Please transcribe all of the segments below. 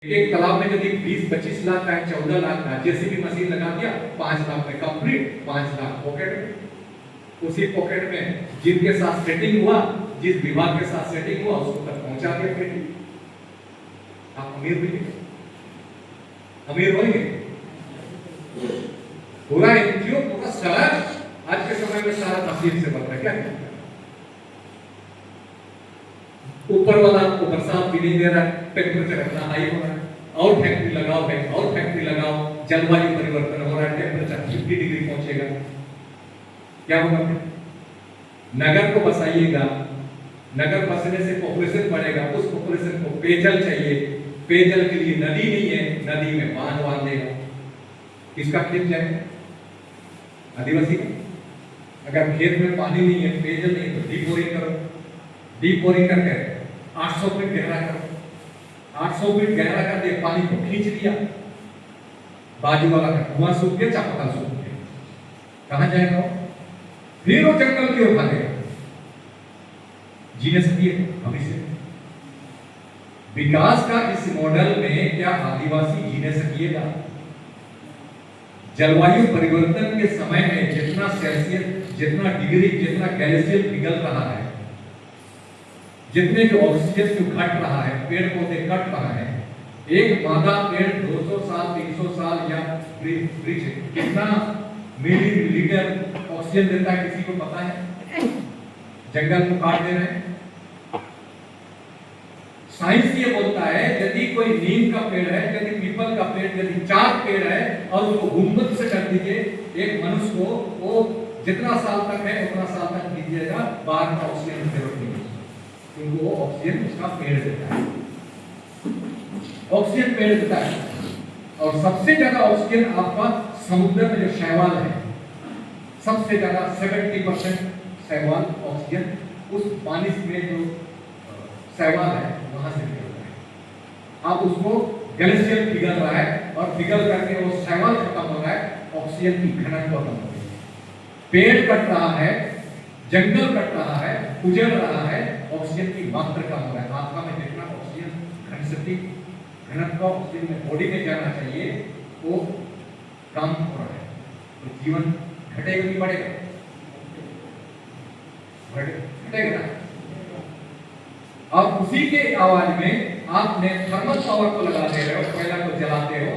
एक तालाब में यदि 20-25 लाख का 14 लाख का जेसीबी मशीन लगा दिया 5 लाख में कंप्लीट, 5 लाख पॉकेट में। उसी पॉकेट में जिनके साथ सेटिंग हुआ, जिस विभाग के साथ सेटिंग हुआ उसको तक पहुंचा दिया फिर आप अमीर होंगे, अमीर होंगे। पूरा एनजीओ पूरा सारा आज के समय में सारा मशीन से बन रहा है। क्या ऊपर वाला आपको बरसात भी नहीं दे रहा है, टेम्परेचर इतना हाई हो रहा है, और फैक्ट्री लगाओ और फैक्ट्री लगाओ, जलवायु परिवर्तन हो रहा है, टेम्परेचर 50 डिग्री पहुंचेगा। क्या होगा? नगर को बसाइएगा, नगर बसने से पॉपुलेशन बढ़ेगा, उस पॉपुलेशन को पेयजल चाहिए, पेयजल के लिए नदी नहीं है, नदी में बांध बांध देगा। किसका खेत जाएगा? आदिवासी का। अगर खेत में पानी नहीं है, पेयजल नहीं है, तो डीप बोरिंग करो, डीप बोरिंग करके 800 फीट गहरा करो, 800 फीट गहरा कर दे, पानी को खींच लिया, बाजू वाला का कुआं सूख गया, चापाकल सूख गया, कहां जाएगा? फिर वो जंगल की ओर भागेगा। जीने सकिए भविष्य विकास का इस मॉडल में क्या आदिवासी जीने सकिएगा? जलवायु परिवर्तन के समय में जितना सेल्सियस, जितना डिग्री, जितना गैलेशियल पिघल रहा है, जितने जो ऑक्सीजन जो घट रहा है, पेड़ पौधे कट रहा है, एक मादा पेड़ 200 साल 300 साल या वृक्ष कितना मिलीलीटर ऑक्सीजन देता है किसी को पता है? जंगल को काट दे रहे हैं। साइंस ये बोलता है यदि कोई नीम का पेड़ है, यदि पीपल का पेड़, यदि 4 पेड़ है और उसको गुंबद से कर दीजिए, एक मनुष्य को वो जितना साल तक है उतना साल तक दीजिएगा, बाद में ऑक्सीजन की जरूरत नहीं है, क्योंकि वो ऑक्सीजन उसका पेड़ देता है, ऑक्सीजन पेड़ देता है। और सबसे ज्यादा ऑक्सीजन आपका समुद्र में जो शैवाल है, सबसे ज्यादा 70% शैवाल ऑक्सीजन उस पानी में जो शैवाल है वहां से निकलता है। अब उसको ग्लेशियर पिघल रहा है और पिघल करके वो शैवाल खत्म हो रहा है, ऑक्सीजन की घनत्व कम हो रही है, पेड़ कट रहा है, जंगल कट रहा है, उजड़ रहा है, ऑक्सीजन की मात्रा कम हो रहा है। आत्मा में जितना ऑक्सीजन घनत्व ऑक्सीजन में बॉडी में जाना चाहिए वो कम हो रहा है, तो जीवन घटेगा कि बढ़ेगा? घटेगा ना। और उसी के आवाज में आपने थर्मल पावर को लगा दे रहे हो, कोयला को जलाते हो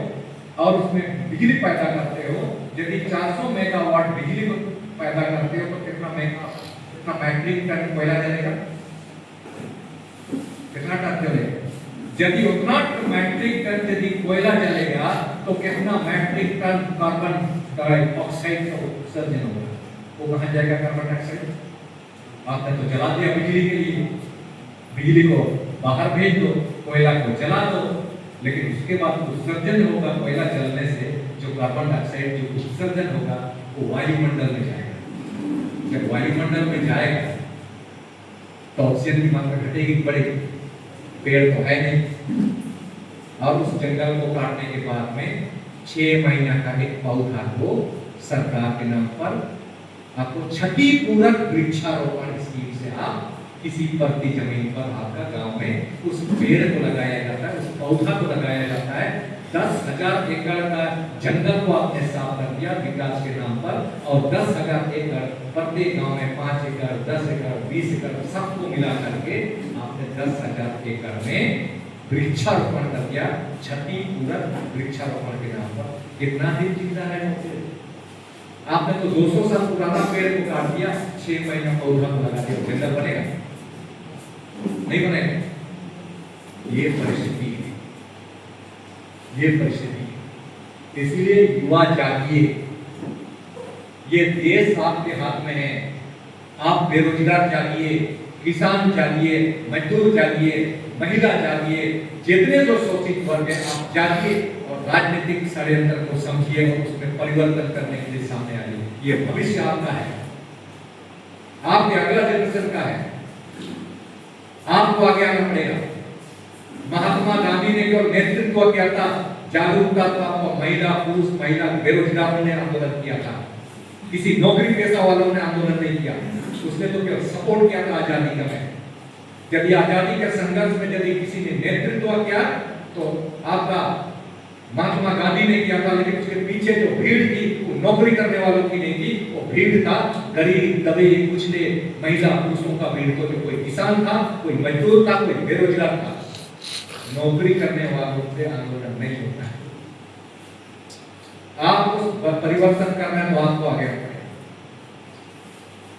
और उसमें बिजली पैदा करते हो। यदि 400 मेगावाट बिजली को पैदा करते हो तो कितना मैट्रिक टन कोयला जलेगा? कितना टन जलेगा? यदि उतना मैट्रिक टन यदि कोयला जलेगा तो कितना मैट्रिक टन कार्बन डाइऑक्साइड का उत्सर्जन होगा? वो कहां जाएगा कार्बन डाइऑक्साइड? आपने तो जला दिया बिजली के लिए, बिजली को बाहर भेज दो, कोयला को जला दो, लेकिन उसके बाद उत्सर्जन होगा कोयला जलने से, जो कार्बन डाइऑक्साइड जो उत्सर्जन होगा वो वायुमंडल में जाएगा। जब वायुमंडल में जाएगा तो ऑक्सीजन की मात्रा घटेगी कि बढ़ेगी? पेड़ तो है नहीं। और उस जंगल को काटने के बाद में 6 महीना का एक पौधा को सरकार के नाम पर आपको क्षतिपूरक वृक्षारोपण स्कीम से आप किसी परती जमीन पर आपका गांव में उस पेड़ को लगाया जाता है, उस पौधा को लगाया जाता है। 10,000 एकड़ का जंगल को आपने साफ कर दिया विकास के नाम पर, और 10,000 एकड़ प्रत्येक गांव में 5 एकड़ 10 एकड़ 20 एकड़ सबको मिला करके आपने 10,000 एकड़ में वृक्षारोपण कर दिया, क्षतिपूरक वृक्षारोपण के नाम पर। कितना दिन जिंदा है? आपने तो 200 साल पुराना पेड़ को काट दिया, 6 महीना पौधा को लगा दिया, जंगल बनेगा? नहीं बनेगा। ये परिस्थिति है, ये परिस्थिति है। इसलिए युवा जागिए, ये देश आपके हाथ में है। आप बेरोजगार जागिए, किसान जागिए, मजदूर जागिए, महिला जागिए, जितने जो शोषित वर्ग है आप जागिए और राजनीतिक षड्यंत्र को समझिए और उसमें परिवर्तन करने के लिए सामने आइए। ये भविष्य आपका है, आपके अगला जनरेशन का है, आपको आगे आना पड़ेगा। महात्मा गांधी ने जो नेतृत्व किया था, जागरूकता तो आपको महिला पुरुष महिला बेरोजगारों ने आंदोलन किया था, किसी नौकरी पेशा वालों ने आंदोलन नहीं किया, उसने तो केवल सपोर्ट किया था आजादी का। यदि आजादी के संघर्ष में यदि किसी ने नेतृत्व किया तो आपका महात्मा गांधी ने किया था, लेकिन उसके पीछे जो भीड़ थी वो नौकरी करने वालों की नहीं थी, वो भीड़ था गरीब दबे कुचले महिला पुरुषों का भीड़ को, जो कोई किसान था, कोई मजदूर था, कोई बेरोजगार था। नौकरी करने वालों से आंदोलन नहीं होता है। आपको परिवर्तन करना है तो आपको आगे बढ़ना है,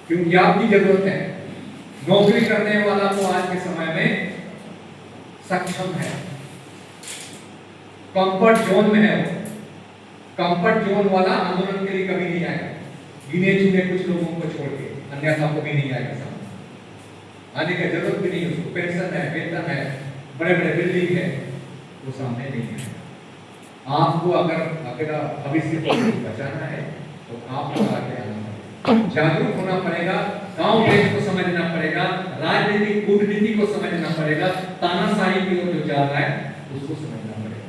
क्योंकि आपकी जरूरत है। नौकरी करने वाला तो आज के समय में सक्षम है, कंफर्ट जोन में है। वो कंफर्ट जोन वाला आंदोलन के लिए कभी नहीं आएगा, गिने चुने कुछ लोगों को छोड़ के, अन्यथा कभी नहीं आएगा सामने। आने की जरूरत भी नहीं, उसको पेंशन है, वेतन है, बड़े बड़े बिल्डिंग है, वो सामने नहीं है। आपको अगर अपना भविष्य को बचाना है तो आपको आगे आना पड़ेगा, जागरूक होना पड़ेगा, गांव देश को समझना पड़ेगा, राजनीतिक कूटनीति को समझना पड़ेगा, तानाशाही की ओर जो जा रहा है उसको समझना पड़ेगा।